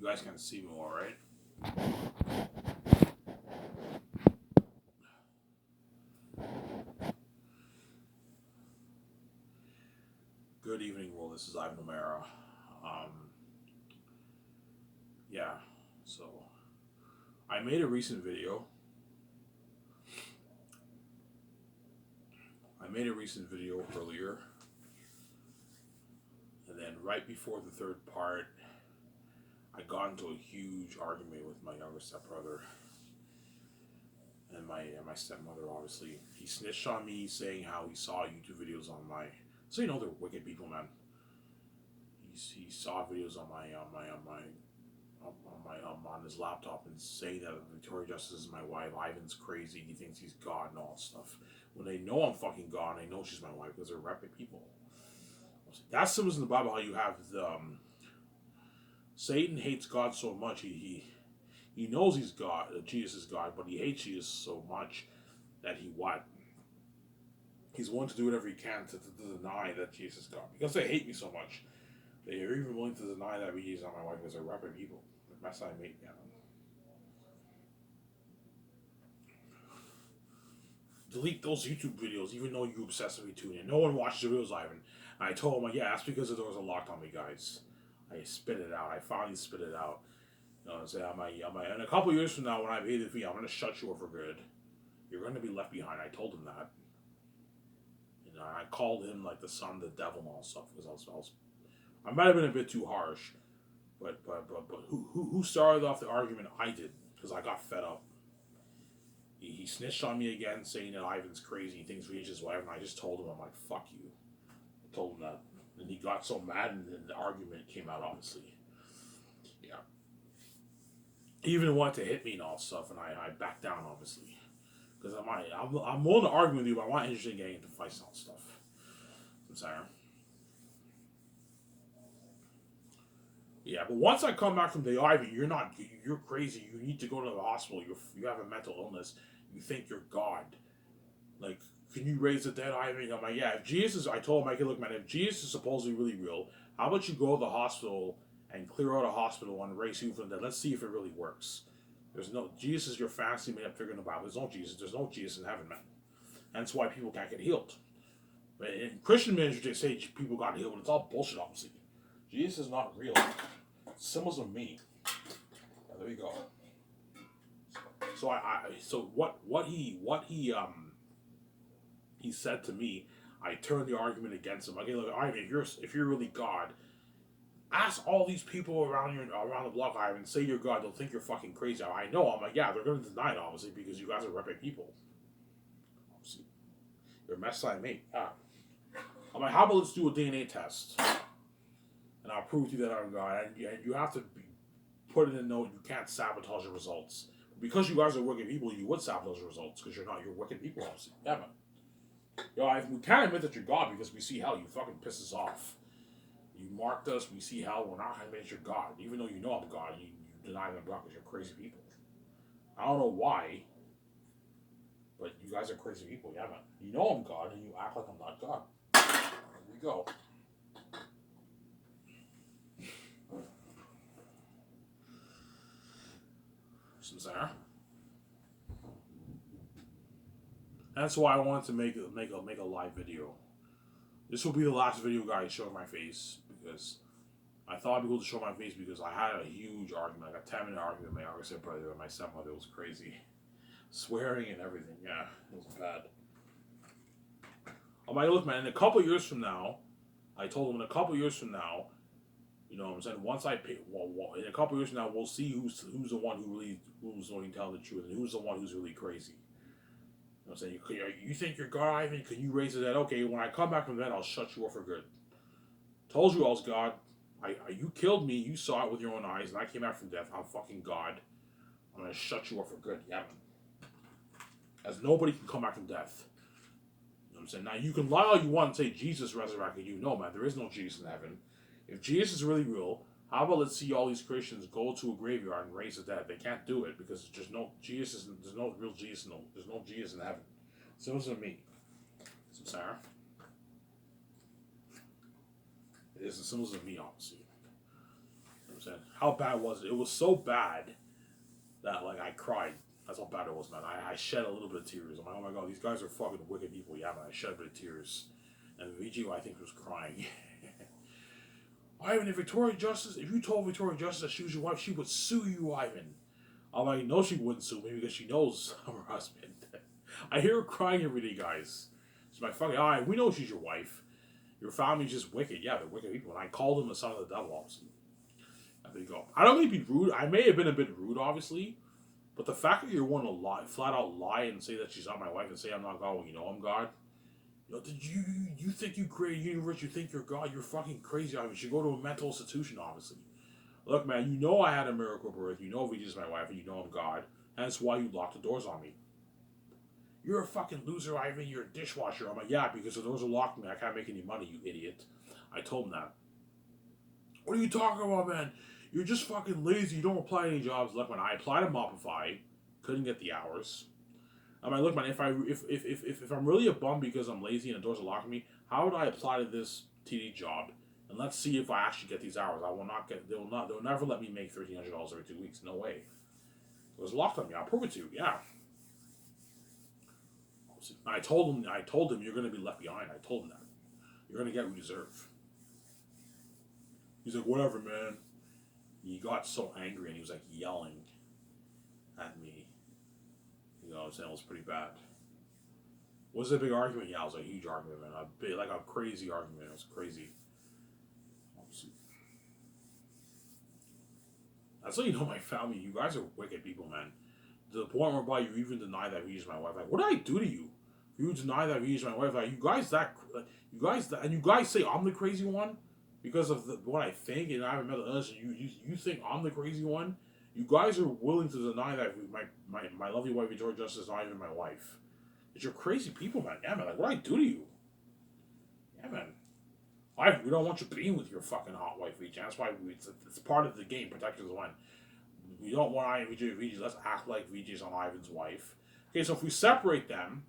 guys can see me all right. Good evening, world. This is Ivan O'Mara. Um, yeah, so I made a recent video. I made a recent video earlier, and then right before the third part, I got into a huge argument with my younger stepbrother and my stepmother. Obviously, he snitched on me, saying how he saw YouTube videos on my. So you know they're wicked people, man. He saw videos on his laptop and saying that Victoria Justice is my wife. Ivan's crazy. He thinks he's God and all that stuff. When they know I'm fucking God, and they know she's my wife because they're repping people. That's symbols in the Bible. How you have Satan hates God so much. He knows he's God. Jesus is God, but he hates Jesus so much that he's willing to do whatever he can to deny that Jesus is God because they hate me so much. They are even willing to deny that Jesus is not my wife because they're repping people. That's how I made me. Delete those YouTube videos, even though you obsessively tune in. No one watches the videos, Ivan. And I told him, like, yeah, that's because the doors are locked on me, guys. I spit it out. I finally spit it out. You know what I'm saying? In a couple years from now, when I pay the fee, I'm going to shut you up for good. You're going to be left behind. I told him that. You know, I called him, like, the son of the devil and all stuff because I might have been a bit too harsh. But who started off the argument? I did because I got fed up. He snitched on me again, saying that Ivan's crazy, he thinks Reach is wife, and I just told him, I'm like, fuck you. I told him that. And he got so mad, and then the argument came out, obviously. Yeah. He even wanted to hit me and all stuff, and I backed down, obviously. Because I'm willing to argue with you, but I'm not interested in getting into fights and all stuff. I'm sorry. Yeah, but once I come back from the Ivy, you're crazy. You need to go to the hospital. You have a mental illness. You think you're God. Like, can you raise the dead, Ivy? I'm like, yeah, if Jesus, I told him, I could look, man, if Jesus is supposedly really real, how about you go to the hospital and clear out a hospital and raise you from the dead? Let's see if it really works. There's no, Jesus is your fancy made up figure in the Bible. There's no Jesus in heaven, man. And that's why people can't get healed. But in Christian ministry, they say people got healed, but it's all bullshit, obviously. Jesus is not real. Symbols of me. Yeah, there you go. So he said to me, I turned the argument against him. Okay, look, Ivan, if you're really God, ask all these people around the block, Ivan, say you're God, they'll think you're fucking crazy. I know. I'm like, yeah, they're gonna deny it, obviously, because you guys are repping people. Obviously, you're a mess I made. Yeah. I'm like, how about let's do a DNA test, and I'll prove to you that I'm God, and you have to put in a note you can't sabotage the results. Because you guys are wicked people, you would sabotage the results because you're wicked people, obviously. Yeah, man. We can't admit that you're God because we see how you fucking piss us off. You marked us, we see how we're not going to admit you're God. Even though you know I'm God, you deny that I'm God because you're crazy people. I don't know why, but you guys are crazy people. Yeah, man. You know I'm God and you act like I'm not God. There we go. Sincere. That's why I wanted to make a live video. This will be the last video, guys, showing my face because I thought it'd be cool to show my face because I had a huge argument, like a 10-minute argument with my younger brother and my stepmother. It was crazy, swearing and everything. Yeah, it was bad. I'm like, look, man. In a couple years from now, I told him in a couple years from now, you know what I'm saying. Once I pay, in a couple years from now, we'll see who's the one who's only telling the truth and who's the one who's really crazy. I'm saying, you think you're God, Ivan? Can you raise it that? Okay, when I come back from that, I'll shut you up for good. Told you I was God. You killed me. You saw it with your own eyes, and I came back from death. I'm fucking God. I'm gonna shut you up for good. Yeah, as nobody can come back from death. You know what I'm saying? Now you can lie all you want and say Jesus resurrected you. No, man, there is no Jesus in heaven. If Jesus is really real, how about let's see all these Christians go to a graveyard and raise the dead? They can't do it because there's no Jesus. There's no real Jesus. There's no Jesus in heaven. So it's me. Some Sarah. It is the symbols of me, obviously. I'm saying, how bad was it? It was so bad that like I cried. That's how bad it was, man. I shed a little bit of tears. I'm like, oh my god, these guys are fucking wicked people. Yeah, man, I shed a bit of tears. And VG, I think, was crying. Ivan, if Victoria Justice, if you told Victoria Justice that she was your wife, she would sue you, Ivan. I'm like, no, she wouldn't sue me because she knows I'm her husband. I hear her crying every day, guys. She's like, fucking, alright, we know she's your wife. Your family's just wicked. Yeah, they're wicked people. And I called them the son of the devil, obviously. And there you go. I don't mean to be rude. I may have been a bit rude, obviously. But the fact that you want to lie, flat out lie and say that she's not my wife and say I'm not God when you know I'm God. You know, did you think you create a universe? You think you're God? You're fucking crazy. I mean, you should go to a mental institution, obviously. Look, man, you know I had a miracle birth. You know Vijay's my wife, and you know I'm God. Hence why you locked the doors on me. You're a fucking loser, Ivan. You're a dishwasher. I'm like, yeah, because the doors are locked on me. I can't make any money, you idiot. I told him that. What are you talking about, man? You're just fucking lazy. You don't apply to any jobs. Look, man, I applied to Mopify. Couldn't get the hours. I'm like, look, man, if I'm really a bum because I'm lazy and the doors are locking me, how would I apply to this TD job? And let's see if I actually get these hours. I will not get. They'll never let me make $1,300 every 2 weeks. No way. It was locked on me. I'll prove it to you. Yeah. I told him you're going to be left behind. I told him that. You're going to get what you deserve. He's like, whatever, man. He got so angry and he was like yelling at me. You know what I'm saying? It was pretty bad. Was it a big argument? Yeah, it was a huge argument, man. A crazy argument. It was crazy. That's how you know my family. You guys are wicked people, man. To the point whereby you even deny that Vijay's my wife. Like, what did I do to you? You deny that Vijay's my wife. Like, and you guys say I'm the crazy one because of what I think, and I have a mental illness. And you think I'm the crazy one. You guys are willing to deny that my lovely wife Victoria Justice is not even my wife. But you're crazy people, man. Yeah, man. Like, what did I do to you? Yeah, man. We don't want you being with your fucking hot wife, Vijay. That's why it's part of the game. Protectors win. We don't want Ivan Vijay. Let's act like Vijay's on Ivan's wife. Okay, so if we separate them,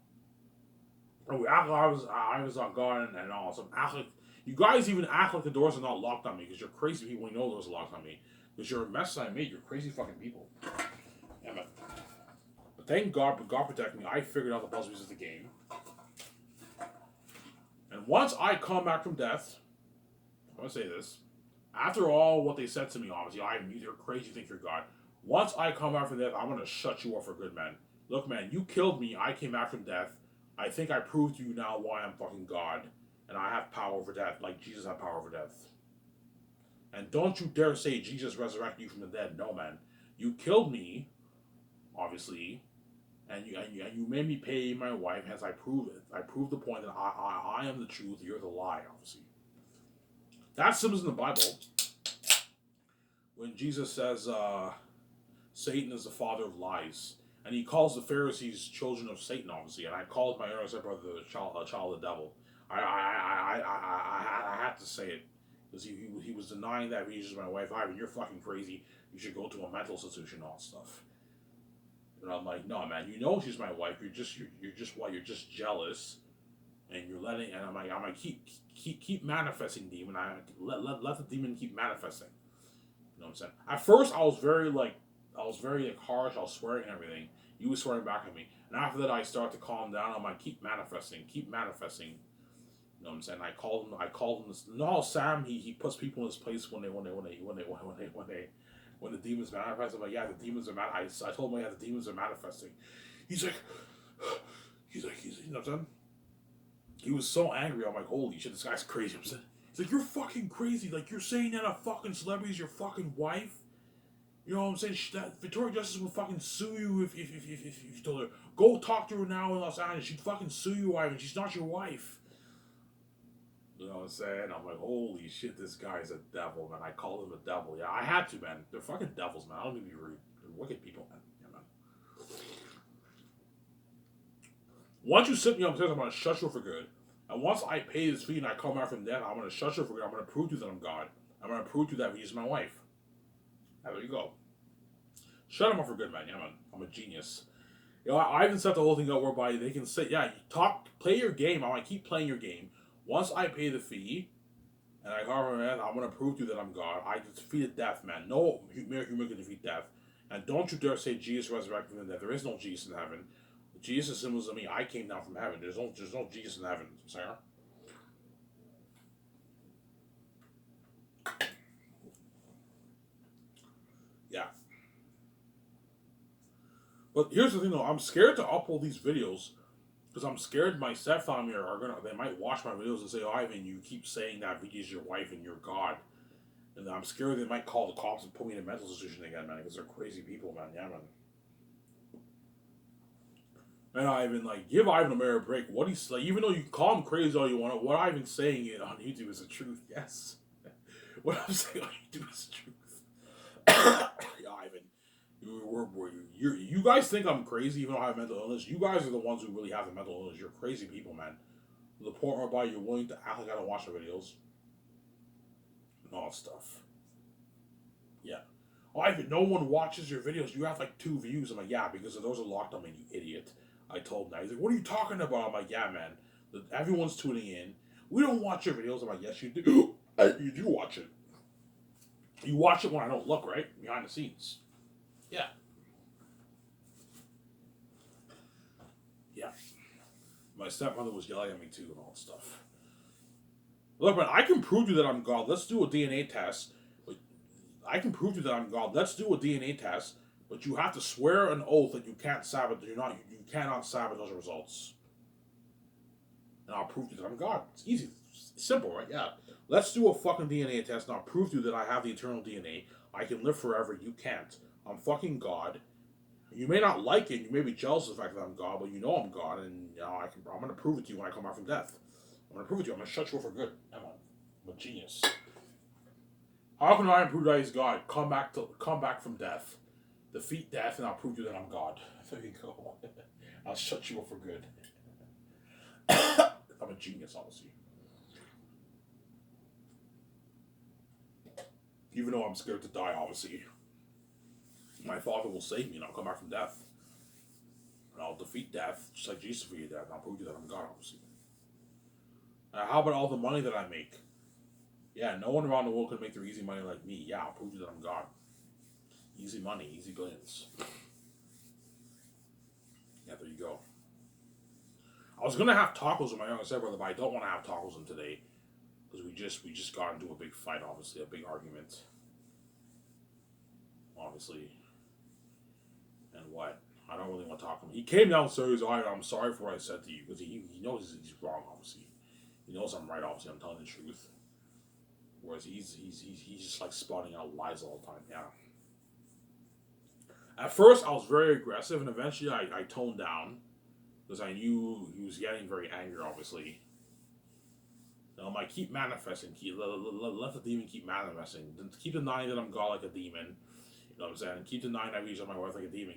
and we act like Ivan's on God and all, so act like you guys even act like the doors are not locked on me because you're crazy people. You know the doors are locked on me because you're a mess I made. You're crazy fucking people. Yeah, man. But thank God, God protect me. I figured out the puzzle pieces of the game. And once I come back from death, I'm going to say this. After all what they said to me, obviously, you're crazy, you think you're God. Once I come back from death, I'm going to shut you up for good, man. Look, man, you killed me. I came back from death. I think I proved to you now why I'm fucking God. And I have power over death, like Jesus had power over death. And don't you dare say Jesus resurrected you from the dead. No, man. You killed me, obviously. And you made me pay my wife, hence I proved it. I proved the point that I am the truth, you're the lie, obviously. That's symbols in the Bible. When Jesus says Satan is the father of lies. And he calls the Pharisees children of Satan, obviously. And I called my younger brother a child of the devil. I had to say it. Because he was denying that Jesus is my wife. Ivan, you're fucking crazy. You should go to a mental institution and all that stuff. And I'm like, no, man, you know she's my wife. You're just jealous, and you're letting. And I'm like, keep manifesting, demon. Let the demon keep manifesting. You know what I'm saying? At first, I was very harsh. I was swearing and everything. You was swearing back at me, and after that, I started to calm down. I'm like, keep manifesting. You know what I'm saying? I called him this. No, Sam. He puts people in his place when the demons manifest. I'm like, yeah, the demons are I told him, yeah, the demons are manifesting. He's like, you know what I'm saying? He was so angry. I'm like, holy shit, this guy's crazy. I'm saying, he's like, you're fucking crazy. Like, you're saying that a fucking celebrity's your fucking wife. You know what I'm saying? That Victoria Justice will fucking sue you if you told her, go talk to her now in Los Angeles. She'd fucking sue you, Ivan. She's not your wife. You know what I'm saying? I'm like, holy shit, this guy's a devil, man. I called him a devil. Yeah, I had to, man. They're fucking devils, man. I don't mean to be rude. They're wicked people, man. Yeah, man. Once you sit me upstairs, I'm going to shut you for good. And once I pay this fee and I come out from death, I'm going to shut you for good. I'm going to prove to you that I'm God. I'm going to prove to you that he's my wife. And there you go. Shut him up for good, man. Yeah, man. I'm a genius. You know, I even set the whole thing up whereby they can say, yeah, play your game. I want to keep playing your game. Once I pay the fee, And I told him, man, I'm gonna prove to you that I'm God. I defeated death, man. No mere human can defeat death. And don't you dare say Jesus resurrected from the dead. There is no Jesus in heaven. Jesus symbols me. I came down from heaven. There's no Jesus in heaven, Sarah. Yeah. But here's the thing, though. I'm scared to upload these videos because I'm scared my stepfamily they might watch my videos and say, "Oh, Ivan, you keep saying that Vigi's your wife and you're God." And I'm scared they might call the cops and put me in a mental institution again, man, because they're crazy people, man. Yeah, man. And Ivan, like, give Ivan a mere break. What he's like, even though you call him crazy all you want, what Ivan's saying it on YouTube is the truth. Yes, what I'm saying on YouTube is the truth. Yeah, Ivan, you guys think I'm crazy even though I have mental illness. You guys are the ones who really have the mental illness. You're crazy people, man. To the point whereby you're willing to act like I don't watch the videos and all that stuff. Yeah. Oh, Ivan, no one watches your videos. You have like 2 views. I'm like, yeah, because those are locked on me, you idiot. I told him that. He's like, what are you talking about? I'm like, yeah, man. Everyone's tuning in. We don't watch your videos. I'm like, yes, you do. You do watch it. You watch it when I don't look, right? Behind the scenes. Yeah. Yeah. My stepmother was yelling at me too and all that stuff. Look, man, I can prove to you that I'm God. Let's do a DNA test. I can prove to you that I'm God. Let's do a DNA test. But you have to swear an oath that you can't sabotage. You cannot sabotage the results. And I'll prove to you that I'm God. It's easy. It's simple, right? Yeah. Let's do a fucking DNA test and I'll prove to you that I have the eternal DNA. I can live forever. You can't. I'm fucking God. You may not like it. You may be jealous of the fact that I'm God, but you know I'm God, and I'm gonna prove it to you when I come back from death. I'm gonna prove it to you. I'm gonna shut you up for good. I'm a genius. How can I prove that he's God? Come back from death, defeat death, and I'll prove to you that I'm God. There you go. I'll shut you up for good. I'm a genius, obviously. Even though I'm scared to die, obviously. My Father will save me, and I'll come back from death. And I'll defeat death, just like Jesus defeated death, and I'll prove to you that I'm God, obviously. How about all the money that I make? Yeah, no one around the world can make their easy money like me. Yeah, I'll prove to you that I'm God. Easy money, easy billions. Yeah, there you go. I was gonna have tacos with my younger stepbrother, but I don't want to have tacos with him today because we just got into a big fight, obviously a big argument, obviously. And what? I don't really want to talk to him. He came downstairs. I'm sorry for what I said to you because he knows he's wrong. Obviously, he knows I'm right. Obviously, I'm telling the truth. Whereas he's just like spouting out lies all the time. Yeah. At first, I was very aggressive, and eventually, I toned down because I knew he was getting very angry. Obviously, like keep manifesting, let the demon keep manifesting. Keep denying that I'm God like a demon. You know what I'm saying? Keep denying I reach on my wife like a demon.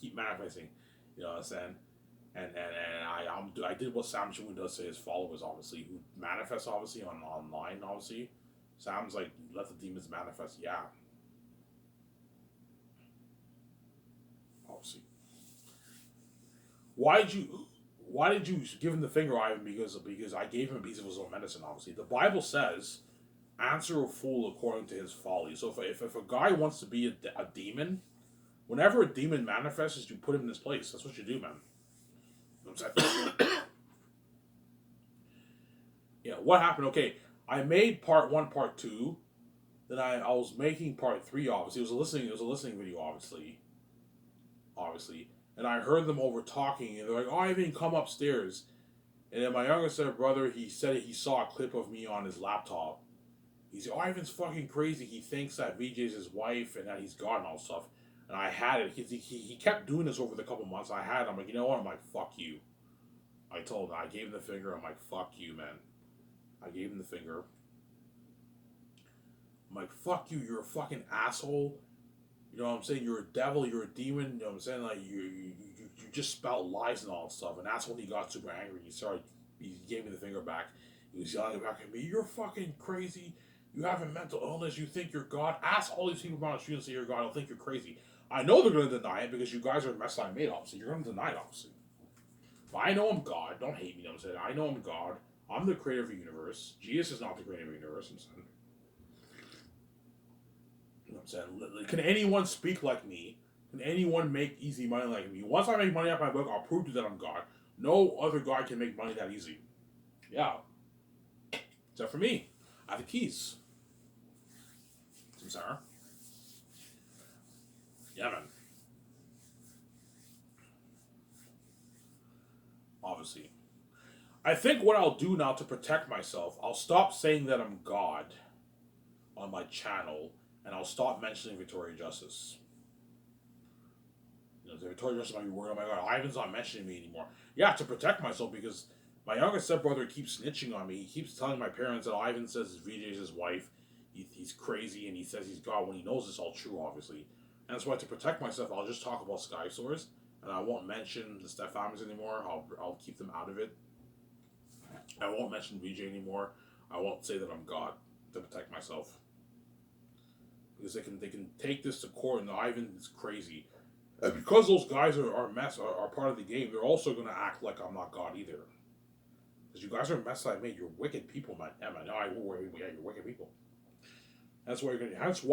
Keep manifesting. You know what I'm saying? And I did what Sam Chun does to his followers, obviously, who manifest obviously online, obviously. Sam's like, let the demons manifest. Yeah, obviously. Why did you? Why did you give him the finger, Ivan? Because I gave him a piece of his own medicine. Obviously, the Bible says, "Answer a fool according to his folly." So if a guy wants to be a demon, whenever a demon manifests, you put him in his place. That's what you do, man. You know what I'm saying? Yeah. What happened? Okay, I made part one, part two. Then I was making part three. Obviously, it was a listening video. Obviously, and I heard them over talking, and they're like, "Oh, I didn't come upstairs." And then my younger brother, he said he saw a clip of me on his laptop. He said, "Oh, Ivan's fucking crazy. He thinks that VJ's his wife and that he's God and all stuff." And I had it. He kept doing this over the couple months. I had it. I'm like, you know what? I'm like, fuck you. I told him. I gave him the finger. I'm like, fuck you, man. I gave him the finger. I'm like, fuck you. You're a fucking asshole. You know what I'm saying? You're a devil. You're a demon. You know what I'm saying? Like, you just spout lies and all that stuff. And that's when he got super angry. He gave me the finger back. He was yelling back at me, "You're fucking crazy. You have a mental illness. You think you're God. Ask all these people on the street and say you're God. I'll think you're crazy." I know they're going to deny it because you guys are the mess I made, obviously. You're going to deny it, obviously. But I know I'm God. Don't hate me, you know what I'm saying? I know I'm God. I'm the creator of the universe. Jesus is not the creator of the universe. I'm saying. You know what I'm saying? Can anyone speak like me? Can anyone make easy money like me? Once I make money off my book, I'll prove to you that I'm God. No other God can make money that easy. Yeah. Except for me. I have the keys. Sarah. Yeah, man. Obviously. I think what I'll do now to protect myself, I'll stop saying that I'm God on my channel, and I'll stop mentioning Victoria Justice. You know, Victoria Justice might be worried, oh my god, Ivan's not mentioning me anymore. Yeah, to protect myself, because my younger stepbrother keeps snitching on me. He keeps telling my parents that Ivan says VJ's his wife. He's crazy, and he says he's God when he knows it's all true, obviously. And that's why, to protect myself, I'll just talk about Sky Source, and I won't mention the Steph families anymore. I'll keep them out of it. I won't mention VJ anymore. I won't say that I'm God to protect myself. Because they can take this to court, and Ivan is crazy. And because those guys are part of the game, they're also going to act like I'm not God either. Because you guys are a mess I made. You're wicked people, man. Yeah, man. You're wicked people. That's why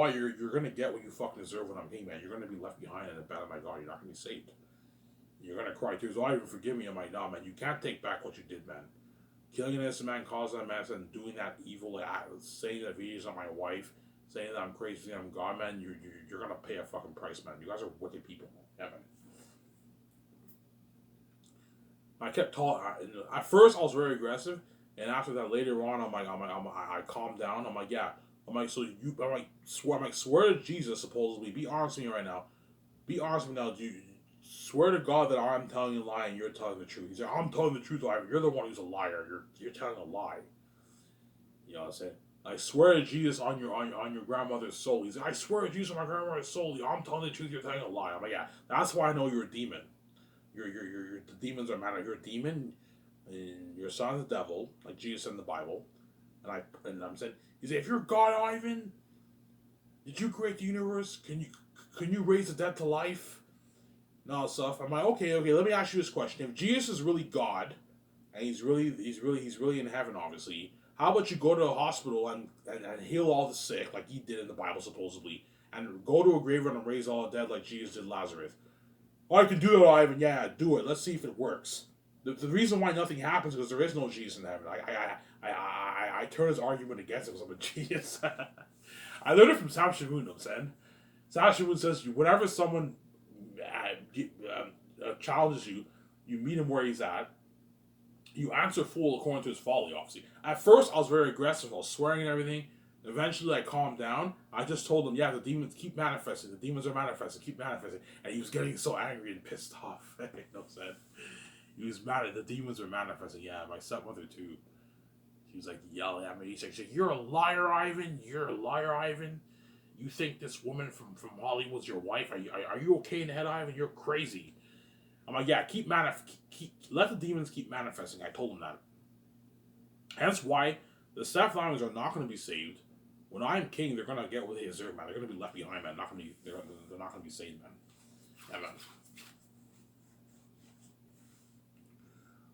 you're gonna get what you fucking deserve when I'm king, man. You're gonna be left behind in a battle. My God, you're not gonna be saved. You're gonna cry tears. Oh, Ivan, forgive me. I'm like, nah, man. You can't take back what you did, man. Killing an innocent man, causing that mess, and doing that evil, saying that VJ's not my wife, saying that I'm crazy, saying I'm God, man. You're gonna pay a fucking price, man. You guys are wicked people, man. Yeah, man. I kept talking. At first, I was very aggressive, and after that, later on, I calmed down. I'm like, yeah. I'm like, so you, I'm like, swear to Jesus, supposedly. Be honest with me right now. Be honest with me now. Do you swear to God that I'm telling you a lie and you're telling the truth? He said, I'm telling the truth, Ivan. You're the one who's a liar. You're telling a lie. You know what I'm saying? I swear to Jesus on your grandmother's soul. He said, I swear to Jesus on my grandmother's soul. I'm telling the truth. You're telling a lie. I'm like, yeah. That's why I know you're a demon. The demons are mad. You're a demon. And your son's the devil, like Jesus said in the Bible. And I'm saying, he said, if you're God, Ivan, did you create the universe? Can you raise the dead to life? And all stuff. I'm like, okay. Let me ask you this question: if Jesus is really God, and he's really in heaven, obviously, how about you go to a hospital and heal all the sick, like he did in the Bible supposedly, and go to a graveyard and raise all the dead, like Jesus did Lazarus? Oh, I can do it, Ivan. Yeah, do it. Let's see if it works. The reason why nothing happens is because there is no Jesus in heaven. I turn his argument against it because I'm a genius. I learned it from Sam Shamoon, you know what I'm saying? Sam Shamoon says, whenever someone challenges you, you meet him where he's at, you answer full according to his folly, obviously. At first, I was very aggressive. I was swearing and everything. Eventually, I calmed down. I just told him, yeah, the demons keep manifesting. The demons are manifesting. Keep manifesting. And he was getting so angry and pissed off. You know what I'm saying? He was mad at the demons were manifesting. Yeah, my stepmother too. She was like yelling at me. He's like, you're a liar, Ivan. You're a liar, Ivan. You think this woman from Hollywood's your wife? Are you okay in the head, Ivan? You're crazy. I'm like, yeah, let the demons keep manifesting. I told him that. That's why the Staff Lions are not going to be saved. When I'm king, they're going to get what they deserve, man. They're going to be left behind, man. They're not going to be saved, man. Yeah, man.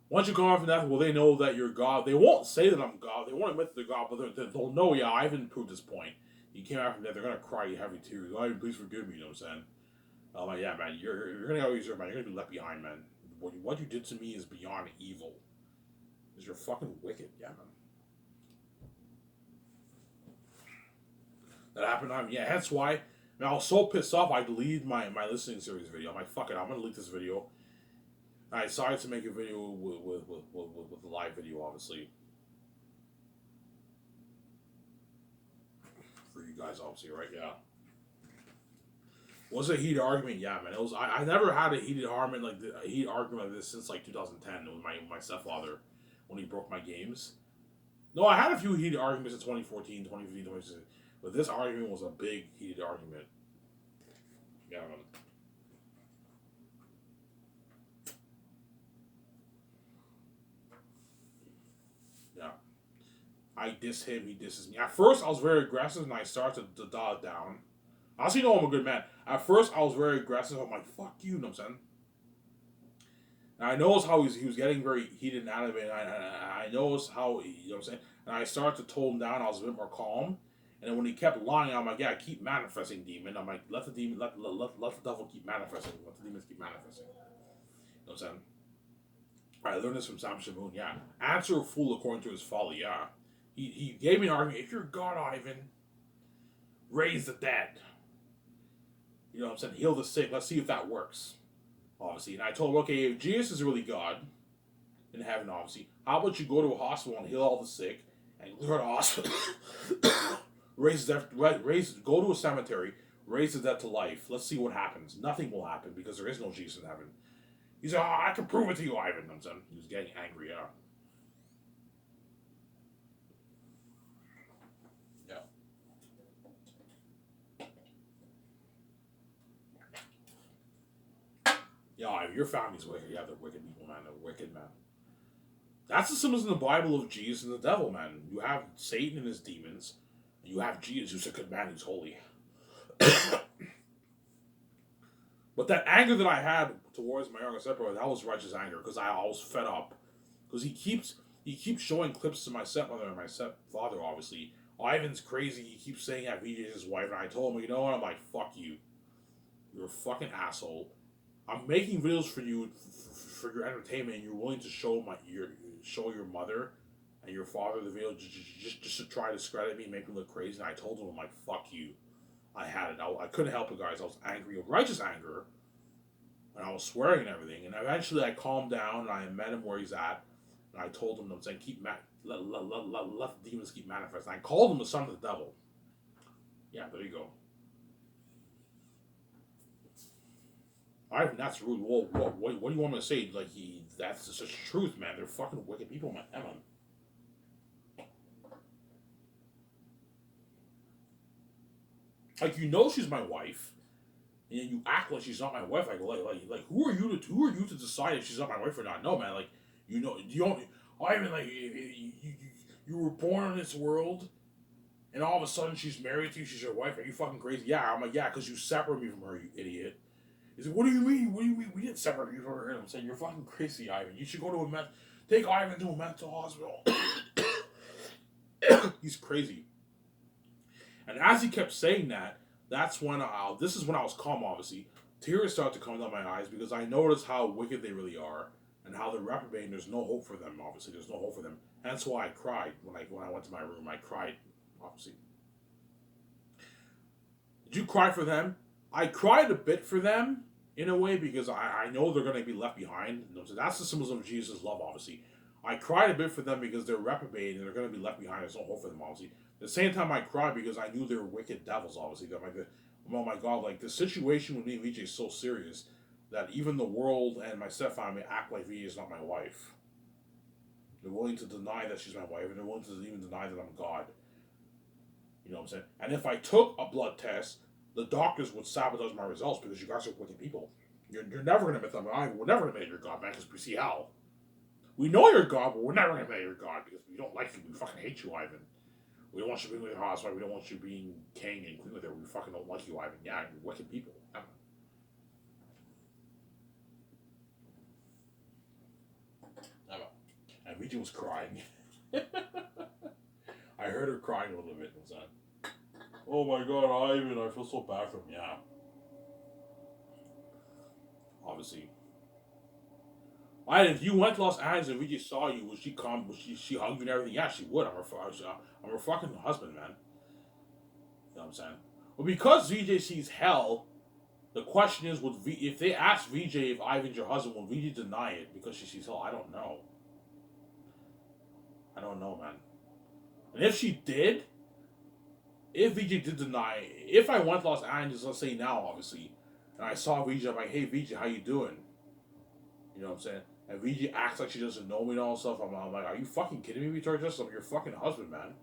Once you come off from that, well, they know that you're God. They won't say that I'm God. They won't admit that they're God, but they'll know, yeah, Ivan proved this point. You came out from that, they're going to cry heavy tears. Ivan, please forgive me, you know what I'm saying? I'm like, yeah, man, you're going to always man. You're going to be left behind, man. What you did to me is beyond evil. Because you're fucking wicked, yeah, man. That happened on me. Yeah, that's why. Man, I was so pissed off, I deleted my listening series video. I'm like, fuck it, I'm going to delete this video. I decided to make a video with the live video, obviously. For you guys, obviously, right? Yeah. Was it a heated argument? Yeah, man. It was. I never had a heated argument like this since like 2010 with my stepfather when he broke my games. No, I had a few heated arguments in 2014, 2015, 2016. But this argument was a big heated argument. Yeah, man. Yeah. I diss him, he disses me. At first, I was very aggressive, and I started to dial it down. I also know I'm a good man. At first, I was very aggressive. I'm like, fuck you, know what I'm saying? And I noticed how he was getting very heated and out of it. And I noticed how, you know what I'm saying? And I started to tone down. I was a bit more calm. And then when he kept lying, I'm like, yeah, keep manifesting, demon. I'm like, let the demon, let the devil keep manifesting. Let the demons keep manifesting. You know what I'm saying? I learned this from Sam Shamoon, yeah. Answer a fool according to his folly, yeah. He gave me an argument. If you're God, Ivan, raise the dead. You know what I'm saying? Heal the sick. Let's see if that works. Obviously. And I told him, okay, if Jesus is really God in heaven, obviously, how about you go to a hospital and heal all the sick and clear the hospital? raise the go to a cemetery, raise the dead to life. Let's see what happens. Nothing will happen because there is no Jesus in heaven. He's like, oh, I can prove it to you, Ivan. I'm saying he was getting angry, yeah. Yeah. Yeah, your family's wicked. Yeah, they're wicked people, man. They're wicked, man. That's the symbols in the Bible of Jesus and the devil, man. You have Satan and his demons, and you have Jesus, who's a good man, who's holy. But that anger that I had towards my younger stepbrother, that was righteous anger because I was fed up. Because he keeps showing clips to my stepmother and my stepfather, obviously. Ivan's crazy. He keeps saying that VJ is his wife, and I told him, you know what? I'm like, fuck you. You're a fucking asshole. I'm making videos for you for your entertainment, and you're willing to show your mother and your father the video just to try to discredit me, make me look crazy. And I told him, I'm like, fuck you. I had it. I couldn't help it, guys. I was angry, righteous anger, and I was swearing and everything. And eventually, I calmed down and I met him where he's at, and I told him, I'm saying, let the demons keep manifesting. I called him the son of the devil. Yeah, there you go. Ivan, that's rude. Whoa, what do you want me to say? Like, that's just the truth, man. They're fucking wicked people, man. Emma. Like, you know she's my wife, and then you act like she's not my wife. Who are you to decide if she's not my wife or not? No, man. Like, you don't. Ivan, like, you were born in this world, and all of a sudden she's married to you. She's your wife. Are you fucking crazy? Yeah, I'm like, yeah, because you separated me from her, you idiot. He's like, what do you mean? What do you mean? We didn't separate you from her. And I'm saying, you're fucking crazy, Ivan. You should go to take Ivan to a mental hospital. He's crazy. And as he kept saying that, that's when this is when I was calm, obviously. Tears started to come down my eyes because I noticed how wicked they really are and how they're reprobating. There's no hope for them, obviously. There's no hope for them. And that's why I cried when I went to my room. I cried, obviously. Did you cry for them? I cried a bit for them in a way because I know they're going to be left behind. So that's the symbols of Jesus' love, obviously. I cried a bit for them because they're reprobated and they're going to be left behind. There's no hope for them, obviously. At the same time, I cried because I knew they were wicked devils, obviously. They're like, oh my god, like the situation with me and VJ is so serious that even the world and my stepfamily act like VJ is not my wife. They're willing to deny that she's my wife, and they're willing to even deny that I'm God. You know what I'm saying? And if I took a blood test, the doctors would sabotage my results because you guys are wicked people. You're never going to admit them. We're never going to admit you're God, man, because we see how. We know you're God, but we're never going to admit you're God because we don't like you. We fucking hate you, Ivan. We don't want you being with your housewife. We don't want you being king and queen with her. We fucking don't like you, Ivan. Yeah, you're wicked people. And Vijay was crying. I heard her crying a little bit inside. Oh my god, Ivan, I feel so bad for him. Yeah. Obviously. If you went to Los Angeles and Vijay saw you, would she come? Would she hug you and everything? Yeah, she would. I'm her fucking husband, man. You know what I'm saying? Well, because VJ sees hell, the question is, if they ask VJ if Ivan's your husband, will VJ deny it because she sees hell? I don't know. I don't know, man. And if she did, if VJ did deny, if I went to Los Angeles, let's say now, obviously, and I saw VJ, I'm like, hey VJ, how you doing? You know what I'm saying? And VJ acts like she doesn't know me and all stuff. I'm like, are you fucking kidding me, Victoria Justice? I'm your fucking husband, man.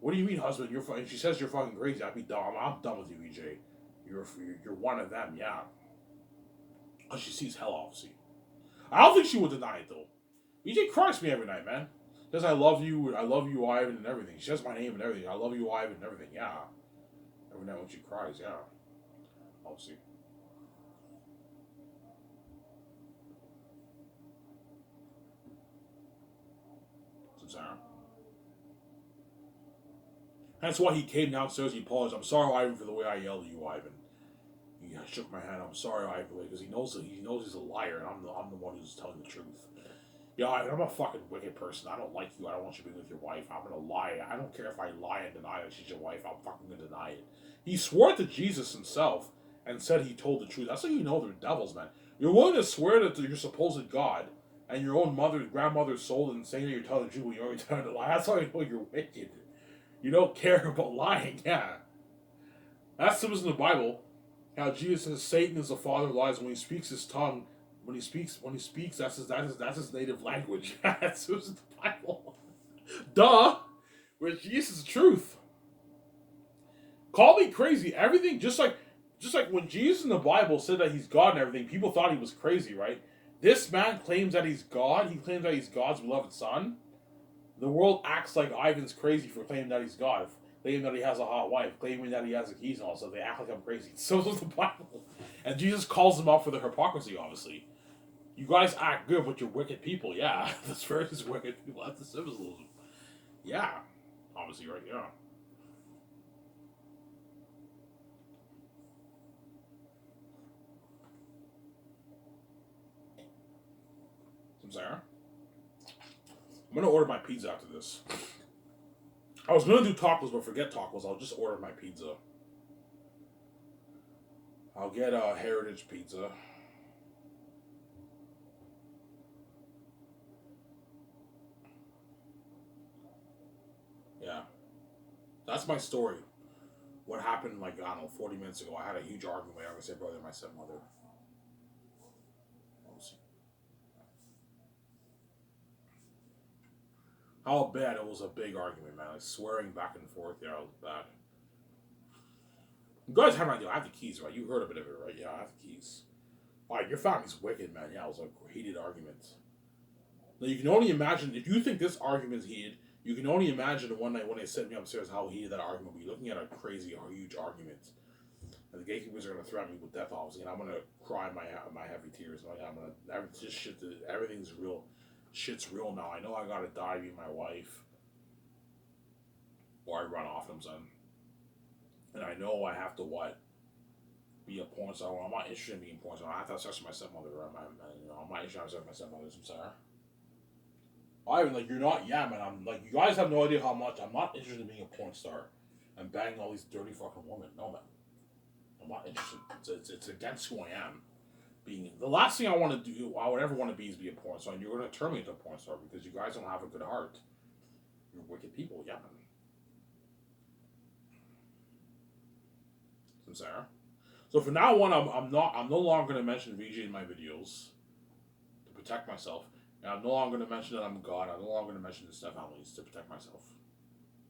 What do you mean, husband? You're fucking. She says you're fucking crazy. I'd be dumb. I'm done with you, VJ. You're one of them, yeah. Cause she sees hell, obviously. I don't think she would deny it though. VJ cries me every night, man. Says I love you, Ivan, and everything. She says my name and everything. I love you, Ivan, and everything. Yeah. Every night when she cries, yeah. Obviously. Sarah. That's why he came downstairs. He apologized. I'm sorry, Ivan, for the way I yelled at you, Ivan. I shook my hand. I'm sorry, Ivan, because he knows he's a liar, and I'm the one who's telling the truth. Yeah, Ivan, I'm a fucking wicked person. I don't like you. I don't want you being with your wife. I'm gonna lie. I don't care if I lie and deny that she's your wife. I'm fucking gonna deny it. He swore to Jesus himself and said he told the truth. That's how you know they're devils, man. You're willing to swear to your supposed God and your own grandmother's soul and saying that you're telling the truth when you're already telling a lie. That's how you know you're wicked. You don't care about lying, yeah. That's in the Bible. How Jesus says Satan is the father of lies. When he speaks his tongue, when he speaks, that's his native language. That's in the Bible. Duh. With Jesus' truth. Call me crazy. Everything just like when Jesus in the Bible said that he's God and everything, people thought he was crazy, right? This man claims that he's God. He claims that he's God's beloved son. The world acts like Ivan's crazy for claiming that he's God, claiming that he has a hot wife, claiming that he has the keys and all, so they act like I'm crazy. So does the Bible. And Jesus calls them out for their hypocrisy, obviously. You guys act good, but you're wicked people, yeah. The Spirit is wicked people. That's the symbolism. Yeah. Obviously, right, yeah. I'm sorry. I'm gonna order my pizza after this. I was gonna do tacos, but forget tacos. I'll just order my pizza. I'll get a heritage pizza. Yeah, that's my story. What happened, like, I don't know, 40 minutes ago? I had a huge argument with my younger brother and my stepmother. How bad it was a big argument, man. Like swearing back and forth. Yeah, it was bad. You guys have an idea. I have the keys, right? You heard a bit of it, right? Yeah, I have the keys. Alright, your family's wicked, man. Yeah, it was a heated argument. Now, you can only imagine, if you think this argument is heated, you can only imagine the one night when they sent me upstairs how heated that argument will be. Looking at a crazy, huge argument. And the gatekeepers are going to threaten me with death, obviously, and I'm going to cry my heavy tears. Like, I'm going to, just shit, everything's real. Shit's real now. I know I got to die to be my wife. Or I run off them, son. And I know I have to, what? Be a porn star. Well, I'm not interested in being a porn star. I have to have sex with my stepmother. I'm not interested in having sex with my stepmother. I'm sorry. Ivan, like, you're not, yeah, man. I'm like, you guys have no idea how much. I'm not interested in being a porn star and banging all these dirty fucking women. No, man. I'm not interested. It's against who I am. Being the last thing I want to do, I would ever want to be is be a porn star. And you're going to turn me into a porn star because you guys don't have a good heart. You're wicked people, yeah, man. I'm sorry. So from now on, I'm no longer going to mention VJ in my videos to protect myself. And I'm no longer going to mention that I'm God. I'm no longer going to mention the Steph families to protect myself.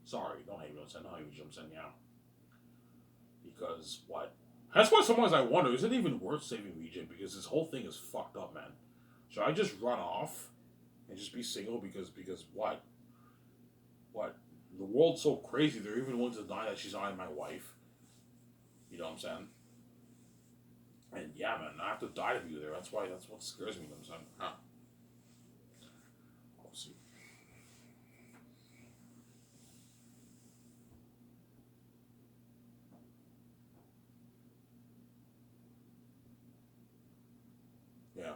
Sorry, don't hate me. Don't hate me. I'm saying, yeah. Because what? That's why sometimes I wonder, is it even worth saving VJ? Because this whole thing is fucked up, man. Should I just run off and just be single? Because what? What? The world's so crazy. They're even willing to deny that she's not my wife. You know what I'm saying? And yeah, man, I have to die to be there. That's what scares me. You know what I'm saying? Huh. We'll see. Yeah.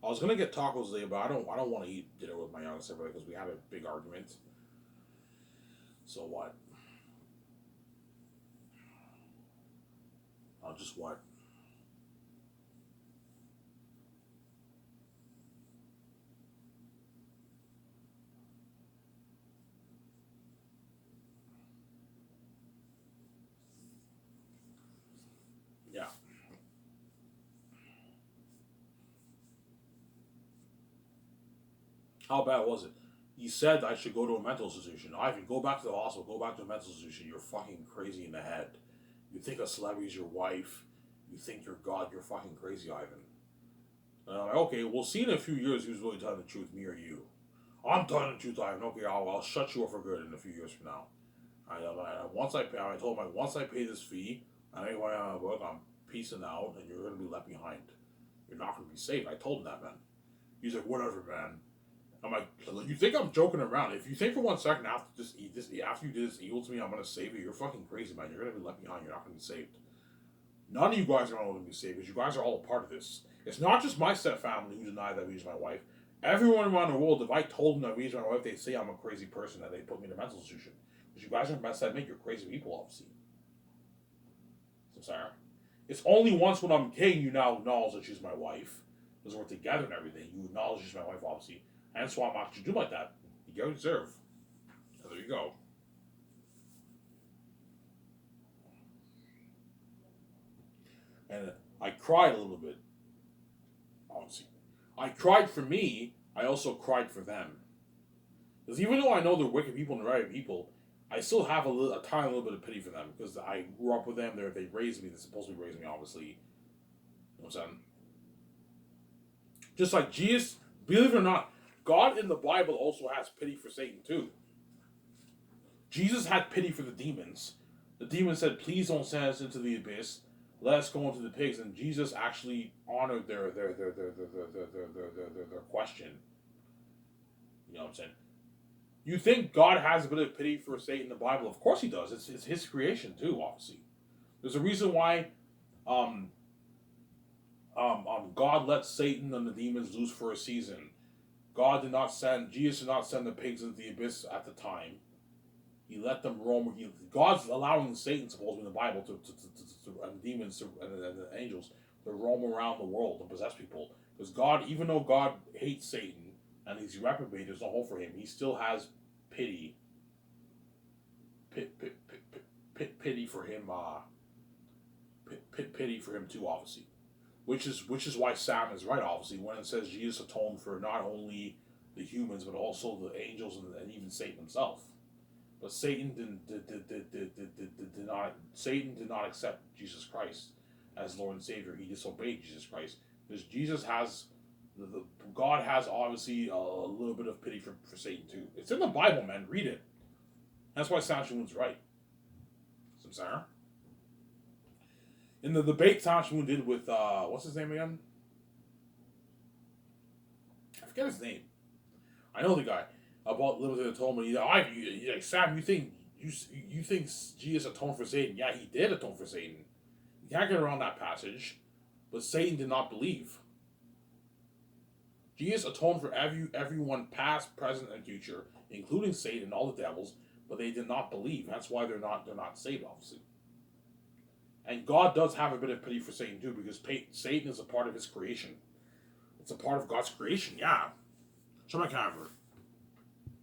I was gonna get tacos today, but I don't want to eat dinner with my younger sibling because we had a big argument. So what? I'll just what? Yeah. How bad was it? He said I should go to a mental institution. Ivan, go back to the hospital. Go back to a mental institution. You're fucking crazy in the head. You think a celebrity's your wife. You think you're God. You're fucking crazy, Ivan. And I'm like, okay, we'll see in a few years who's really telling the truth, me or you. I'm telling the truth, Ivan. Okay, I'll shut you up for good in a few years from now. Once I pay, I told him, like, once I pay this fee, I make money on my book, I'm peacing out, and you're gonna be left behind. You're not gonna be safe. I told him that, man. He's like, whatever, man. I'm like, you think I'm joking around? If you think for 1 second after you did this evil to me, I'm gonna save you. You're fucking crazy, man. You're gonna be left behind. You're not gonna be saved. None of you guys are gonna be saved because you guys are all a part of this. It's not just my step family who denied that Ouija's my wife. Everyone around the world, if I told them that Ouija's my wife, they'd say I'm a crazy person and they put me in a mental institution. Because you guys are best at make you're crazy people, obviously. So sorry. It's only once when I'm king you now acknowledge that she's my wife. Because we're together and everything. You acknowledge she's my wife, obviously. And that's why I'm actually doing like that. You get what you deserve. So there you go. And I cried a little bit. Obviously. I cried for me. I also cried for them. Because even though I know they're wicked people and the right people, I still have a tiny little bit of pity for them. Because I grew up with them. They raised me. They're supposed to be raising me, obviously. You know what I'm saying? Just like Jesus, believe it or not, God in the Bible also has pity for Satan too. Jesus had pity for the demons. The demons said, "Please don't send us into the abyss. Let us go into the pigs." And Jesus actually honored their question. You know what I'm saying? You think God has a bit of pity for Satan in the Bible? Of course he does. It's his creation too, obviously. There's a reason why God let Satan and the demons loose for a season. Jesus did not send the pigs into the abyss at the time. He let them roam. God's allowing Satan, supposedly in the Bible, and demons and the angels to roam around the world and possess people. Because God, even though God hates Satan and he's reprobate, there's no hope for him. He still has pity. Pity for him. Pity for him too, obviously. Which is why Sam is right, obviously, when it says Jesus atoned for not only the humans but also the angels and even Satan himself. But Satan did not accept Jesus Christ as Lord and Savior. He disobeyed Jesus Christ because Jesus has God has obviously a little bit of pity for Satan too. It's in the Bible, man. Read it. That's why Sanchoon's right. Samsara. In the debate Sanchoon did with what's his name again? I forget his name. I know the guy about limited atonement. He's like, Sam, you think Jesus atoned for Satan? Yeah, he did atone for Satan. You can't get around that passage. But Satan did not believe. Jesus atoned for everyone, past, present, and future, including Satan and all the devils. But they did not believe. That's why they're not saved, obviously. And God does have a bit of pity for Satan too, because Satan is a part of his creation. It's a part of God's creation. Yeah. Show my camera.